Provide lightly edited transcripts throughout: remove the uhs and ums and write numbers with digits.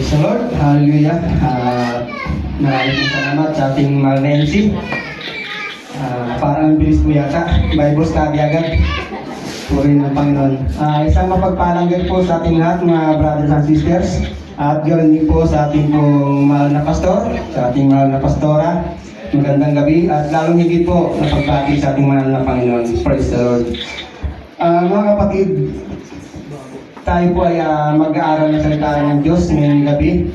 Praise the Lord. Hallelujah. Maraming salamat sa ating mahal na MC. Parang ang bilis po yata. Bible study agad. Purihin ng Panginoon. Isang mapagpalang gabi po sa ating lahat mga brothers and sisters. At gawin din po sa ating pong mahal na pastor, sa ating mahal na pastora. Magandang gabi at lalong higit po na pagbati sa ating mahal na Panginoon. Praise the Lord. Mga kapatid, tayo po ay mag-aaral ng salita ng Diyos ngayong gabi.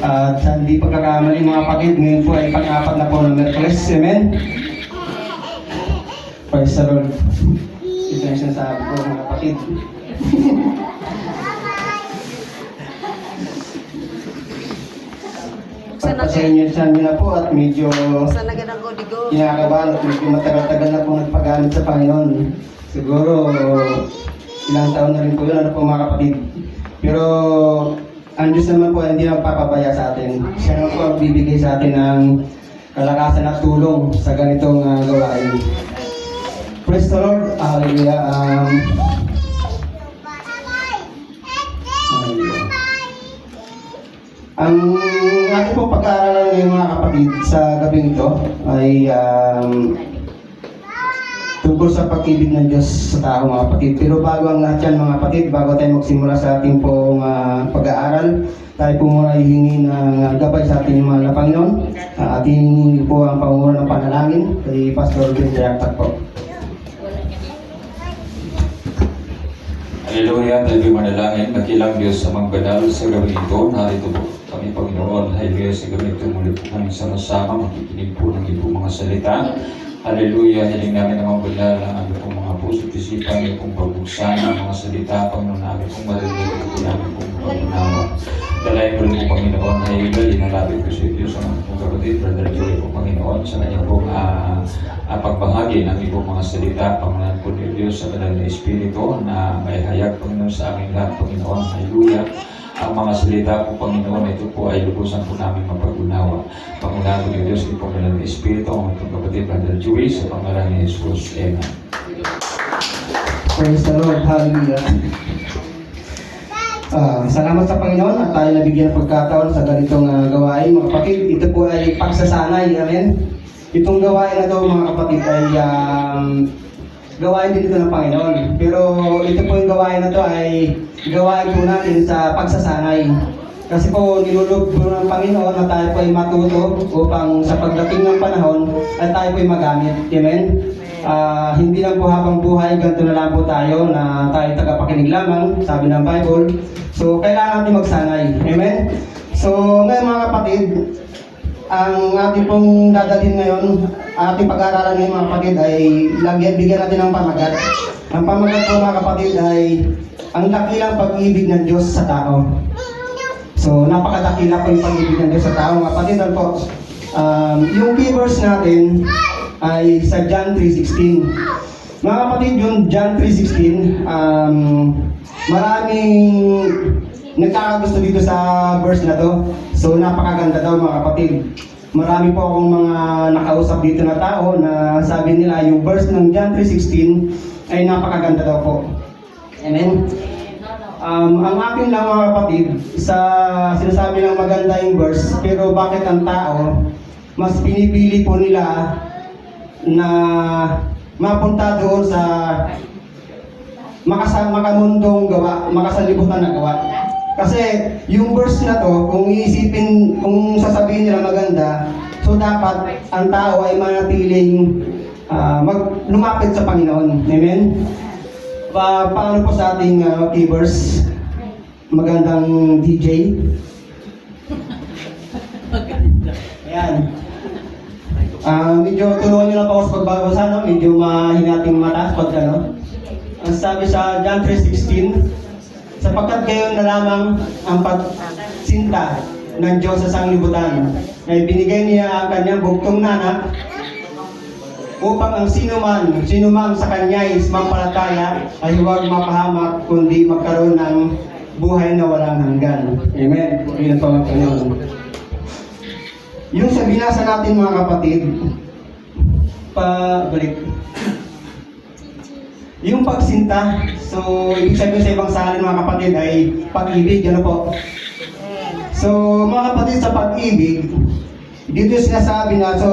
At sa hindi pagkakamali mga kapatid, ngayon po ay pang-apat na po ng Merkules. Amen? Praise the Lord. Ito yung sinasabi ko mga kapatid. Pagpasenyosan nyo na po at medyo kinakabahan at medyo matagal-tagal na po nagpagamit sa Panginoon. Siguro ilang taon na rin po yun, ano po mga kapatid. Pero ang Diyos naman po hindi nagpapabaya sa atin. Siya naman po ang bibigay sa atin ng kalakasan at tulong sa ganitong gawain. Praise the Lord. Hallelujah. Ang ating pong pag-aaralan ngayon mga kapatid sa gabing ito ay tungkol sa pag-ibig ng Diyos sa tao mga kapatid. Pero bago ang lahat yan mga kapatid, bago tayo magsimula sa ating pong pag-aaral, tayo po muna hihingi ng gabay sa ating mga Panginoon. Ating hihingi po ang pangunguna ng panalangin kay Pastor Ben Jayaktak po. Hallelujah, tayo manalangin, nakilang Diyos sa mga banal sa gabi ito. Narito po kami, Panginoon. Hallelujah, sa gabi ito muli po kami sama-sama, makikinig po ng iyong mga salita. Hallelujah, hiling namin ang mga banal ang aming pong mga puso at isipan, ang pong pagbuksan ang mga salita, Panginoon namin pong marinig po namin pong pag-unawa. Dalayan po rin po, Panginoon, ay linalapit ko sa Diyos sa mga pong kapatid, Brother Joey po, Panginoon, sa kanyang pong pagbahagi ng iyong mga salita, Panginoon po ni Diyos sa banal na Espiritu na may hayag, Panginoon, sa aming lahat, Panginoon. Hallelujah. Ang mga salita po, Panginoon, ito po ay lubusan po namin mapag-unawa. Pangunahan po ni Diyos, ito po banal na Espiritu, ang itong kapatid, Brother Joey, sa pangalan ni Jesus. Amen. Praise the Lord. Hallelujah. Salamat sa Panginoon at tayo nabigyan ng pagkataon sa ganitong gawain mga kapatid. Ito po ay pagsasanay. Amen. Itong gawain na ito mga kapatid ay gawain din ito ng Panginoon. Pero ito po yung gawain na ito ay gawain po natin sa pagsasanay. Kasi po nilulog po ng Panginoon na tayo po ay matuto upang sa pagdating ng panahon ay tayo po ay magamit. Amen. Hindi lang po habang buhay, ganito na lang po tayo na tayo tagapakinig lamang, sabi ng Bible. So, kailangan natin magsanay. Amen? So, ngayon mga kapatid, ang ating pong dadalhin ngayon, ating pag-aaralan ngayon mga kapatid ay bigyan natin ng pamagat. Ang pamagat po mga kapatid ay ang dakilang pag-ibig ng Diyos sa tao. So, napakadakila po yung pag-ibig ng Diyos sa tao mga kapatid. Ano po? Yung key verse natin ay sa John 3:16. Mga kapatid, yung John 3:16, maraming nagkakagusto dito sa verse na to. So napakaganda daw mga kapatid. Marami po akong mga nakausap dito na tao na sabi nila yung verse ng John 3:16 ay napakaganda daw po. Amen. Ang akin lang mga kapatid, sa sinasabi ng maganda yung verse, pero bakit ang tao mas pinipili po nila na mapunta doon sa makamundong gawa, makasalibutan na gawa. Kasi yung verse na to, kung iisipin, kung sasabihin nila maganda, so dapat ang tao ay manatiling lumapit sa Panginoon. Amen? Paano po sa ating key verse? Magandang DJ. Ayan. Medyo tulungan nyo lang po ako sa pagbabasa, no? Medyo mahinating mataas pag ano. Ang sabi sa John 3:16, sapagkat gayon na lamang ang pagsinta ng Diyos sa sanglibutan, na ibinigay niya ang kanyang bugtong na anak, upang ang sino man sa kanya is mampalataya ay huwag mapahamak, kundi magkaroon ng buhay na walang hanggan. Amen. Purihin po ang Panginoon. Yung sa binasa natin mga kapatid, pabalik. Yung pagsinta, so ibig sabihin sa ibang salin mga kapatid ay pag-ibig, ano po? So, mga kapatid, sa pag-ibig, dito sinasabi na, so,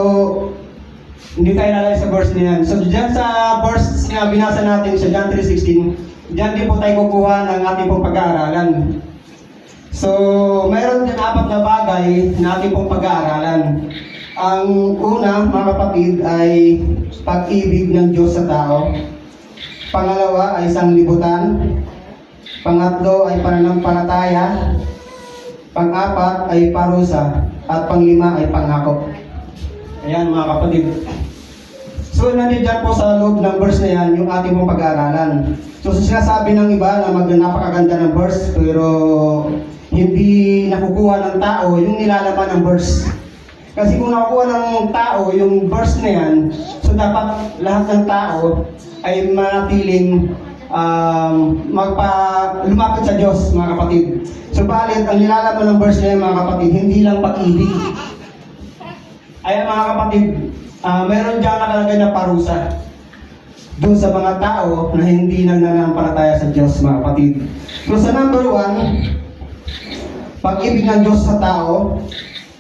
hindi tayo lalagay sa verse na yan. So, dyan sa verse na binasa natin sa John 3:16, dyan din po tayo kukuha ng ating pong pag-aaralan. So, mayroon din 4 na bagay na ating pong pag-aaralan. Ang una, mga kapatid, ay pag-ibig ng Diyos sa tao. Pangalawa ay sanglibutan. Pangatlo ay pananampalataya. Pang-apat ay parusa. At pang-5 ay pangako. Ayan mga kapatid. So, nandiyan po sa loob ng verse na yan, yung ating pong pag-aaralan. So, sinasabi ng iba na napakaganda ng verse, pero hindi nakukuha ng tao yung nilalaman ng verse. Kasi kung nakukuha ng tao yung verse na yan, so dapat lahat ng tao ay manatiling lumapit sa Diyos, mga kapatid. So, balit, ang nilalaman ng verse na yan, mga kapatid, hindi lang pag-ibig. Ayan mga kapatid, meron dyan nakalagay na parusa doon sa mga tao na hindi nananampalataya sa Diyos, mga kapatid. So sa number 1, pag-ibig ng Diyos sa tao.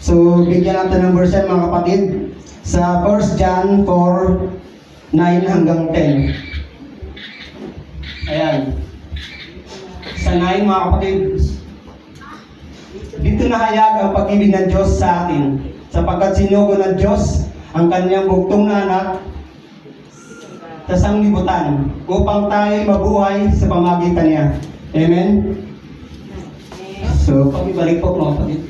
So bigyan natin ng verse yan, mga kapatid, sa 1 John 4:9 hanggang 10. Ayan. Sa 9, mga kapatid, dito nahayag ang pag-ibig ng Diyos sa atin, sapagkat sinugo ng Diyos ang kanyang bugtong na anak sa sanglibutan upang tayo mabuhay sa pamagitan niya. Amen? So, pag-ibalik po mga kapatid.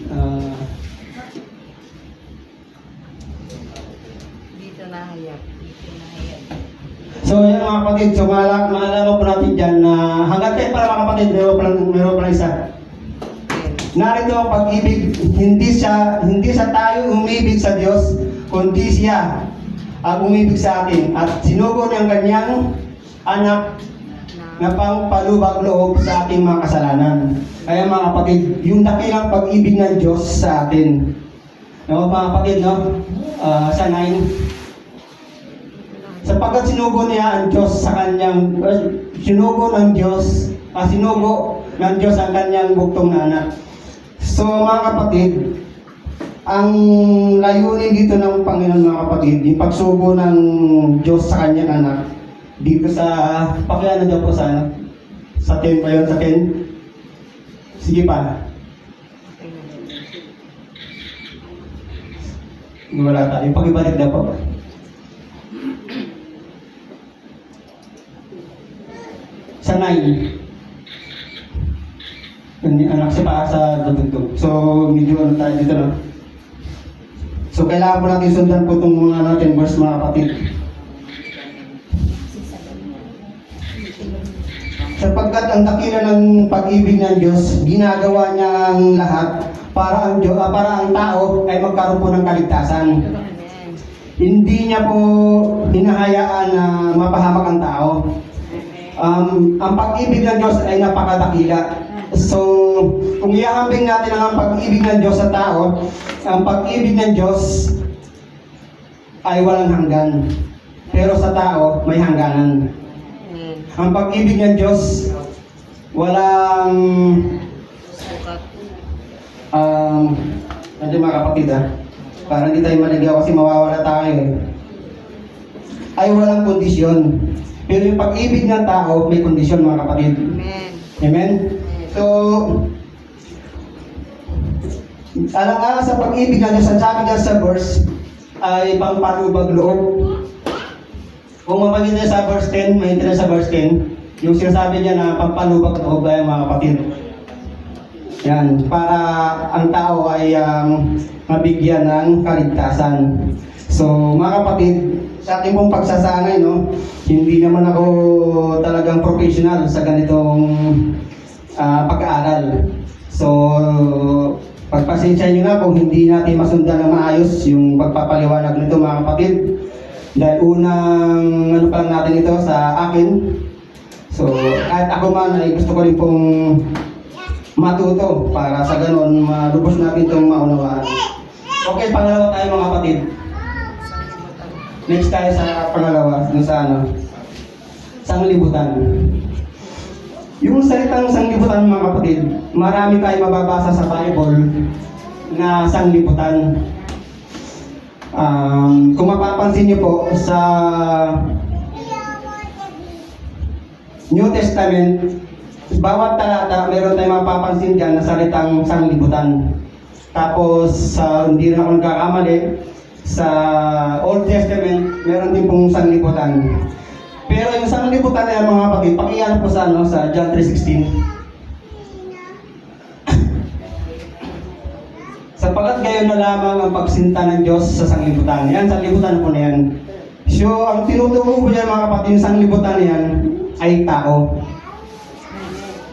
Dito nahayag. So, yan mga kapatid. So, malalaman po natin dyan na hanggang 10 para mga kapatid, meron pa isa. Narito ang pag-ibig, hindi sa tayo umibig sa Diyos, kundi siya ang umibig sa atin at sinugo ng kanyang anak na pangpalubag loob sa ating mga kasalanan. Kaya mga kapatid, yung dakilang pag-ibig ng Diyos sa atin. No, mga kapatid, no? Sa 9. Sapagkat sinugo niya ang Diyos sa kanyang, sinugo ng Diyos ang kanyang buktong na anak. So mga kapatid, ang layunin dito ng Panginoon, mga kapatid, yung pagsugo ng Diyos sa kanyang anak, dito sa, pakiano daw po sa 10 pa yun, sa 10? Sige pa. Wala tayo, pag-ibalik daw po. Sa 9. Hindi anak siya pa sa dudugtog. So, medyo ano tayo dito, no? So, kailangan po natin sundan po itong mga natin verse, mga kapatid. Sapagkat ang dakila ng pag-ibig ng Diyos, ginagawa niya ang lahat para ang tao ay magkaroon po ng kaligtasan. Hindi niya po hinahayaan na mapahamak ang tao. Ang pag-ibig ng Diyos ay napakadakila. So, kung ihahambing natin ang pag-ibig ng Diyos sa tao, ang pag-ibig ng Diyos ay walang hanggan. Pero sa tao, may hangganan. Ang pag-ibig ng Diyos, walang hindi mga kapatid para hindi tayo maligaw kasi mawawala tayo ay walang kondisyon. Pero yung pag-ibig ng tao, may kondisyon, mga kapatid. Amen. Amen? So, alang-alang sa pag-ibig ng Diyos, ang sabi niya sa verse, ay pangpalubag loob. Kung mapagin niya sa verse 10, maintindihan sa verse 10, yung sinasabi niya na pangpalubag loob ay mga kapatid. Yan, para ang tao ay mabigyan ng kaligtasan. So, mga kapatid, sa ating pong pagsasanay, no, hindi naman ako talagang professional sa ganitong pag-aaral. So, pagpasensya nyo na kung hindi natin masundan na maayos yung pagpapaliwanag nito, mga kapatid. Dahil unang ano pa lang natin ito sa akin. So, kahit ako man ay gusto ko rin pong matuto para sa ganon malubos natin itong maunawaan. Okay, pangalawa tayo, mga kapatid. Next tayo sa pangalawa, dun sa sanglibutan. Yung salitang sanglibutan mga kapatid, marami tayong mababasa sa Bible na sanglibutan. Kung mapapansin niyo po sa New Testament, bawat talata meron tayong mapapansin dyan na salitang sanglibutan. Tapos hindi rin ako nagkakamali, sa Old Testament meron din pong sanglibutan. Pero yung sanglibutan na yan mga kapatid, pakiyan po sa John 3:16. Sapagat gayon na lamang ang pagsinta ng Diyos sa sanglibutan. Yan, sanglibutan po na yan. So, ang tinutukoy po niya mga kapatid, yung sanglibutan na yan ay tao.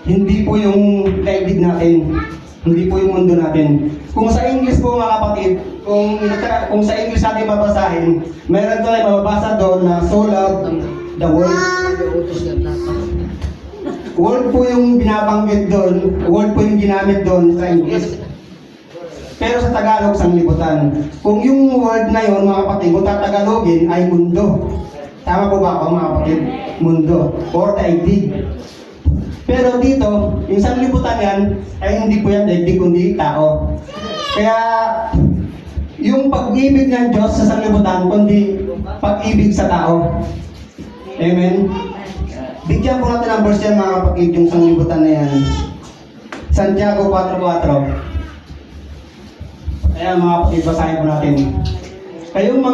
Hindi po yung daigdig natin. Hindi po yung mundo natin. Kung sa English po mga kapatid, kung sa English natin babasahin, meron doon ay mababasa doon na so loved the world. World po yung binabanggit doon, world po yung ginamit doon sa English. Pero sa Tagalog, sanglibutan. Kung yung word na yun, mga kapatid, kung tatagalogin, ay mundo. Tama po ba ako, mga kapatid? Mundo. Or daigdig. Pero dito, yung sanglibutan yan, ay hindi po yan daigdig, kundi tao. Kaya, yung pag-ibig ng Diyos sa sanglibutan, kundi pag-ibig sa tao. Amen? Bigyan po natin ang verse yan, mga kapatid, yung sanglibutan na yan. Santiago 4:4. Ayan mga kapatid, basahin po natin. Kayong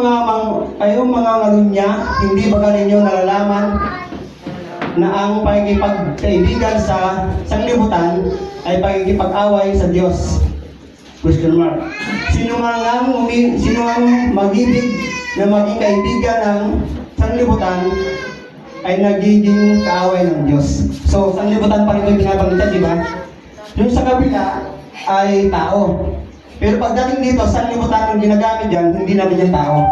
mga ngalunya, hindi ba ninyo nalalaman na ang pakikipagkaibigan sa sanglibutan ay pakikipag-away sa Diyos? Question mark. Sino ang mag-ibig na maging kaibigan ng sanglibutan ay nagiging kaaway ng Diyos. So, sanglibutan pa rin ito yung binabanggit, di ba? Yung sa kabila ay tao. Pero pagdating dito, sanglibutan yung ginagamit dyan, hindi namin yung tao.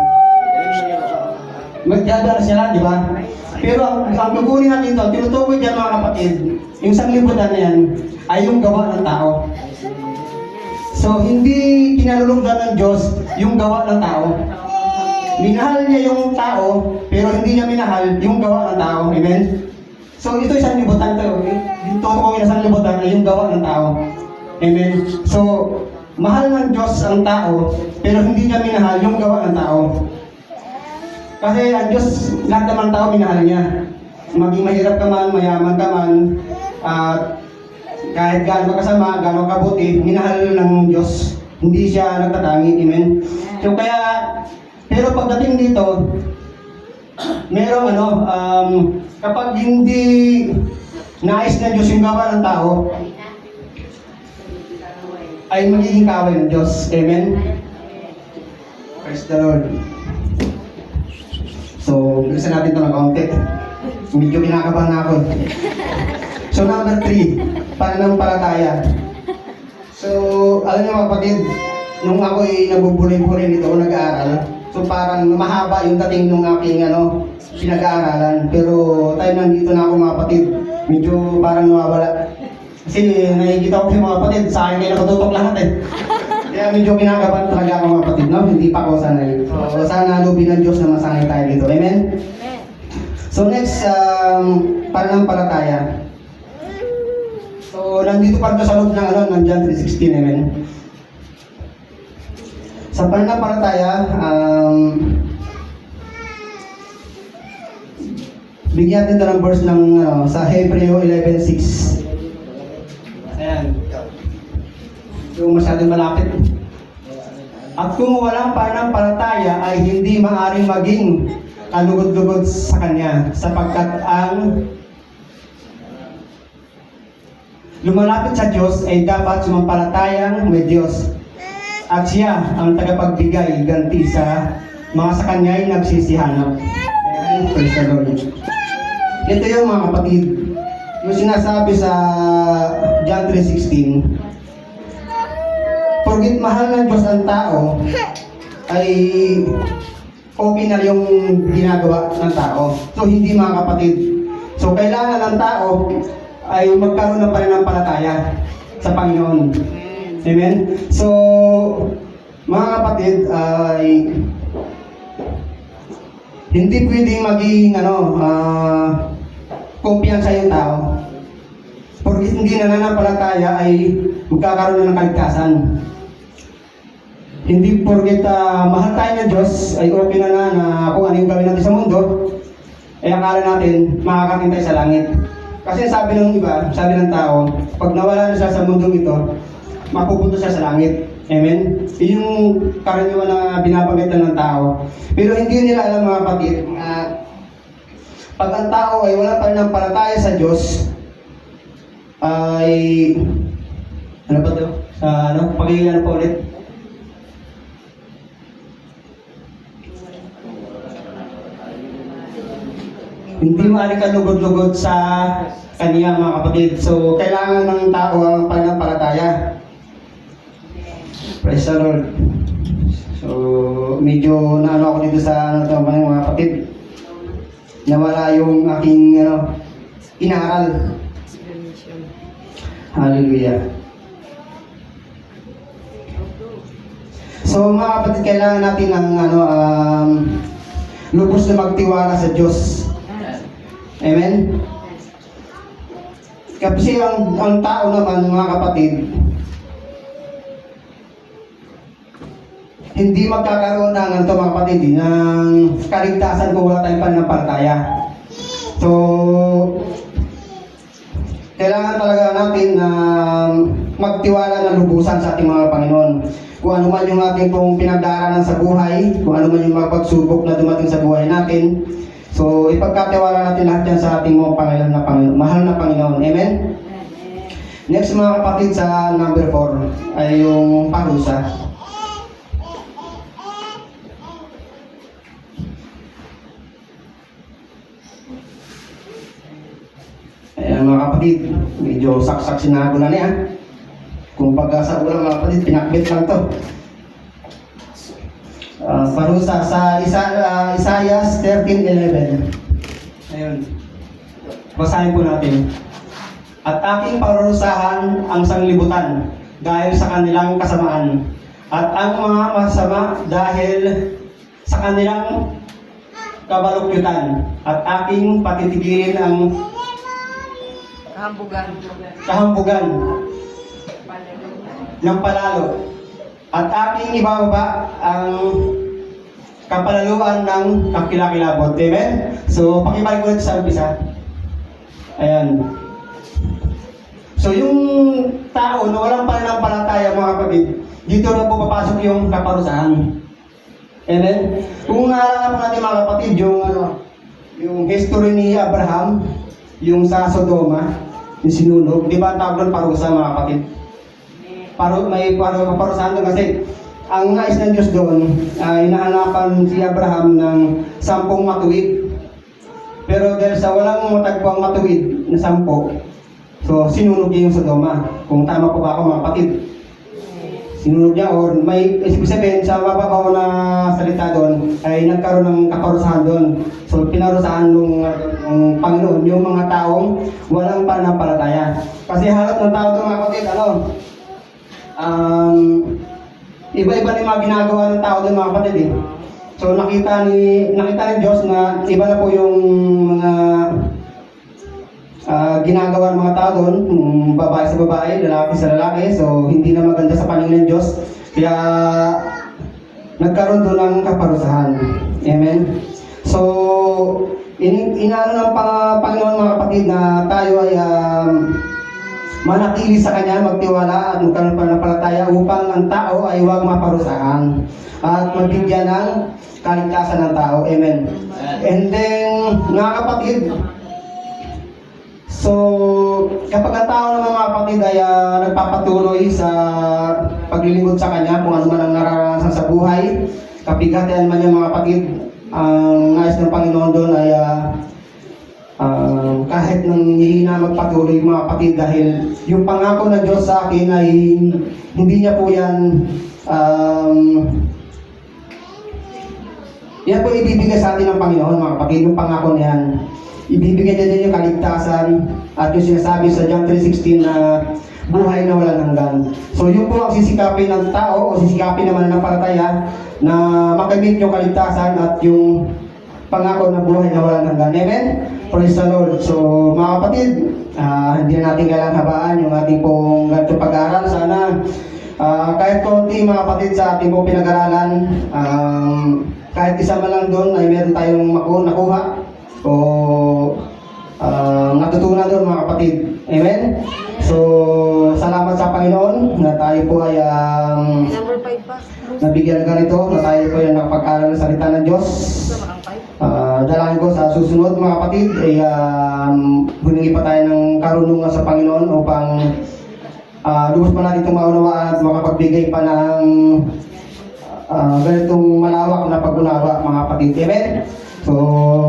Magdadala sila, di ba? Pero ang kukunin natin dito, tinutukoy dyan mga kapatid, yung sanglibutan na yan ay yung gawa ng tao. So, hindi kinalulugdan ng Diyos yung gawa ng tao. Minahal niya yung tao, pero hindi niya minahal yung gawa ng tao. Amen? So, ito yung sanglibutan ito. Tutukoy na sanglibutan ay yung gawa ng tao. Amen? So, mahal ng Diyos ang tao, pero hindi niya minahal yung gawa ng tao. Kasi ang Diyos, lahat naman tao minahal niya. Maging mahirap ka man, mayaman ka man, at kahit gaano ka kasama, gaano kabuti, minahal ng Diyos. Hindi siya nagtatangi. Amen? So kaya, pero pagdating dito, merong kapag hindi nais ng Diyos yung gawa ng tao, ay magiging kaaway ng Diyos. Amen? Praise the Lord. So, bilisan natin ito ng kaunti. Medyo kinakabahan na ako. So, number 3, pananampalataya. So, alam niyo mga kapatid, nung ako'y nabubuling-buling ito, nag-aaral, so parang mahaba yung dating nung aking pinag-aaralan. Pero tayo nandito na ako mga kapatid, medyo parang nawawala. Kasi nakikita ko yung mga kapatid, sa akin kayo nakatutok lahat eh. Kaya medyo kinakabahan talaga ako mga kapatid, no? Hindi pa ako sanay. So sana lubin ng Diyos na masanay tayo dito. Amen? So next, pananampalataya. So nandito pa rin sa loob ng John 3:16, amen? Sa pananampalataya, bigyan natin ito ng verse ng sa Hebreo 11:6. Ayan. Yung masyadong malapit. At kung walang pananampalataya ay hindi maaaring maging kalugod-lugod sa Kanya, sapagkat ang lumalapit sa Diyos ay dapat sumampalatayang may Diyos. At siya ang tagapagbigay ganti sa mga sa Kanya'y nagsisihanap. Amen. Praise the Lord. Ito yung mga kapatid, yung sinasabi sa John 3:16, porgit mahal ng Diyos ang tao, ay okay na yung ginagawa ng tao. So hindi mga kapatid. So kailangan ng tao ay magkaroon ng pananampalataya sa Panginoon. Amen? So mga kapatid ay hindi pwedeng maging kumpiyansa yung tao. hindi nananampalataya ay magkakaroon na ng kaligtasan. Hindi porket mahal tayo ng Diyos ay okay na kung ano yung gawin natin sa mundo, ay akala natin makakating tayo sa langit. Kasi sabi ng iba, sabi ng tao, pag nawala na siya sa mundong ito, mapupunta siya sa langit. Amen? Yun yung karaniwan na binabanggit ng tao. Pero hindi nila alam mga kapatid, pag ang tao ay wala pa rin ng palataya sa Diyos, ay ano pa ito? Pag-iilan pa ulit. Hindi maaari ka lugod-lugod sa kanya mga kapatid. So, kailangan ng tao ang pananampalataya. Praise the Lord. So, medyo naano ako dito sa mga kapatid. Nawala yung aking inaral. Hallelujah. So, mga kapatid, kailangan natin ng lubos na magtiwala sa Diyos. Amen? Kasi ang tao naman, mga kapatid, hindi magkakaroon ng mga kapatid, ng kaligtasan kung wala tayong pananampalataya. So, kailangan talaga natin na magtiwala ng lubusan sa ating mga Panginoon. Kung ano man yung ating pong pinagdaraanan sa buhay, kung ano man yung mga pagsubok na dumating sa buhay natin, so, ipagkatiwala natin lahat yan sa ating mga mahal na Panginoon. Amen? Next mga kapatid sa number 4 ay yung parusa. Ayan mga kapatid, medyo saksak sinagulan niya. Kung pagkasa ulang mga kapatid, pinakbit lang to. Parusa sa Isaiah 13:11. Ayun. Basahin po natin. At aking parurusahan ang sanglibutan dahil sa kanilang kasamaan, at ang mga masama dahil sa kanilang kabalukyutan, at aking patitigilin ang kahambugan ng palalo, at aking ibababa ang kapalaluan ng kakilakilabot. Amen? So, pakibalik ulit sa umpisa. Ayan. So, yung tao na walang pananampalataya, mga kapatid, dito na po papasok yung kaparusahan. Amen? Kung naalala po natin, mga kapatid, yung history ni Abraham, yung sa Sodoma, yung sinunog, di ba ang tawag doon parusa, mga kapatid? May parusahan doon kasi ang nais ng Diyos doon, inahanapan si Abraham ng 10 matuwid. Pero dahil sa walang matagpuang matuwid na 10, so sinunog niya yung Sodoma. Kung tama po ba ako mga kapatid? Sinunog niya, or may ibig sabihin sa mababaw na salita doon ay nagkaroon ng kaparusahan doon. So pinarusahan ng Panginoon yung mga taong walang pananampalataya. Kasi halos ng tao doon mga kapatid, iba-iba na yung mga ginagawa ng tao doon mga kapatid eh. So nakita ni Diyos na iba na po yung mga ginagawa ng mga tao doon, babae sa babae, lalaki sa lalaki. So hindi na maganda sa paningin ng Diyos. Kaya nagkaroon doon ng kaparusahan. Amen? So inaano ng Panginoon mga kapatid na tayo ay manatili sa Kanya, magtiwala at magkaroon pa ng palataya upang ang tao ay huwag maparusahan at mabigyan ng kaligtasan ng tao. Amen. And then, mga kapatid, so kapag ang tao ng mga kapatid ay nagpapatuloy sa paglilingkod sa Kanya, kung ano man ang nararanasan sa buhay, kapighatian man yung mga kapatid, ang nais ng Panginoon doon ay kahit nang hihina magpatuloy mga kapatid, dahil yung pangako ng Diyos sa akin ay hindi niya po yan yan po ibibigay sa atin ng Panginoon mga kapatid. Yung pangako niyan, ibibigay niya din yung kaligtasan at yung sinasabi sa John 3:16 na buhay na walang hanggan. So yun po ang sisikapin ng tao o sisikapin naman ng palataya na makamit yung kaligtasan at yung pangako na buhay na walang hanggan. Amen? Praise the Lord. So mga kapatid, hindi na natin kailangang habaan yung ating pong ganito pag-aaral. Sana kahit konti mga kapatid sa ating pong pinag-aralan, kahit isa man lang doon ay meron tayong nakuha o natutunan doon mga kapatid. Amen? So, salamat sa Panginoon na tayo po ay Number 5 pa. nabigyan ganito, na tayo po ay nakapag-aral ng salita ng Diyos. Gusto mo ang 5? Dalangin ko sa susunod mga kapatid ay humingi pa tayo ng karunungan sa Panginoon upang lubos pa natin itong maunawaan at makapagbigay pa ng ganitong malawak na pag-unawa mga kapatid. Amen? So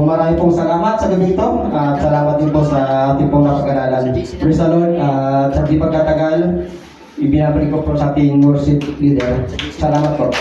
marami pong salamat sa gabi ito at salamat din po sa ating pong napag-aralan. Praise the Lord. At sa di pagkatagal, ibinabalik ko po sa ating worship leader. Salamat po.